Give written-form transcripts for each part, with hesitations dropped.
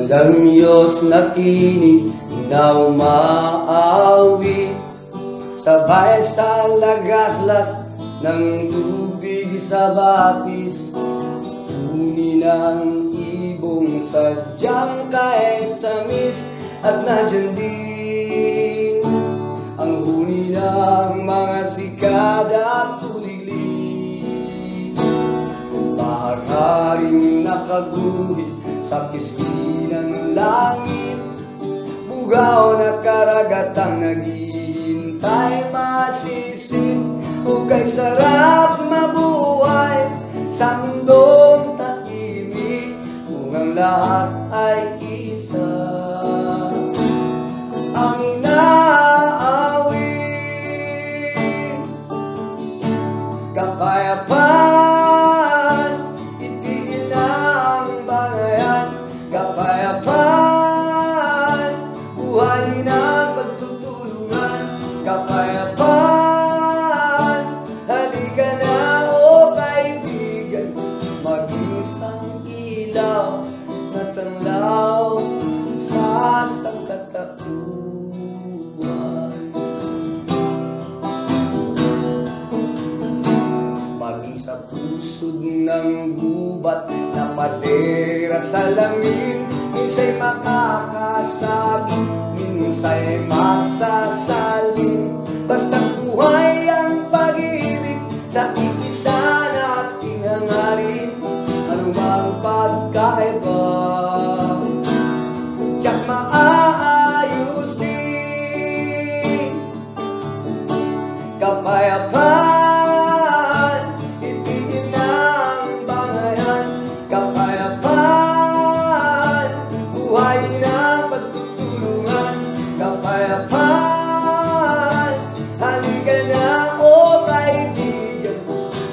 Walang Diyos na tinig na umaawi, sabay sa lagaslas ng tubig sa batis. Huni ng ibong sadyang kahit tamis, at nadyan din ang huni ng mga sikada at tuliglig. Maharing nakaguhit sa pisngi ng langit, bugaw na karagatang naghihintay masisid. O kay sarap mabuhay sa mundong tahimik, kung ang lahat ay isa. Ang inaawit, kapayapaan, itigil na ang bangayan. Kapayapaan, buhay na pagtutulungan. Kapayapaan, halika na o kaibigan, maging isang ilaw na tanglaw sa sangkatauhan. Maging sa pusod ng gubat na pader at salamin, minsa'y makakasagip, minsa'y masasalin. Basta't buhay ang pag-ibig sa iisa nating hangarin. Anumang pagkaiba, tiyak maaayos din. Kapayapaan, itigil na ang bangayan. Kapayapaan, buhay na pagtutulungan. Kapayapaan, halika na o kaibigan,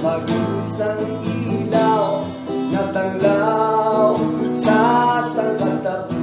mag-isang ilaw na tanglaw sa sangkatauhan.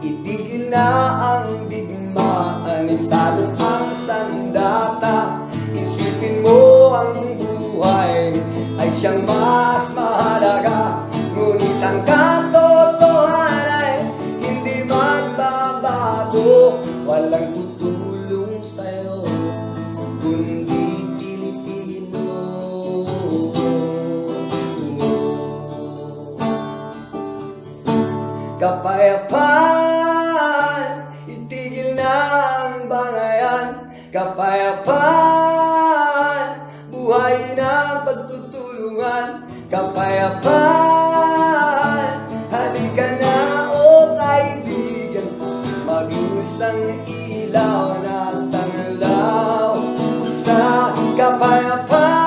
Itigil na ang digmaan, isalong ang sandata. Isipin mo ang buhay ay siyang mas mahalaga, ngunit ang katotohanan ay hindi magbabago. Walang tutulong sa'yo kundi Pilipino. Kapayapaan, itigil na ang bangayan. Kapayapaan, buhay na pagtutulungan. Kapayapaan, halika na o kaibigan, maging isang ilaw na tanglaw sa kapayapaan.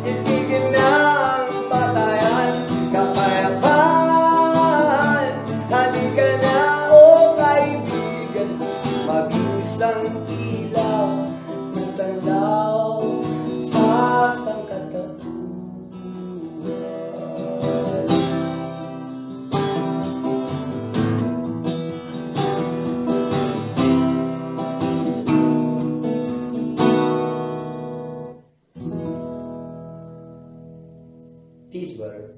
Itigil na ang patayan. Kapayapaan, halika na o kaibigan, maging isang ilaw na tanglaw sa sangkatauhan. Peace, brother.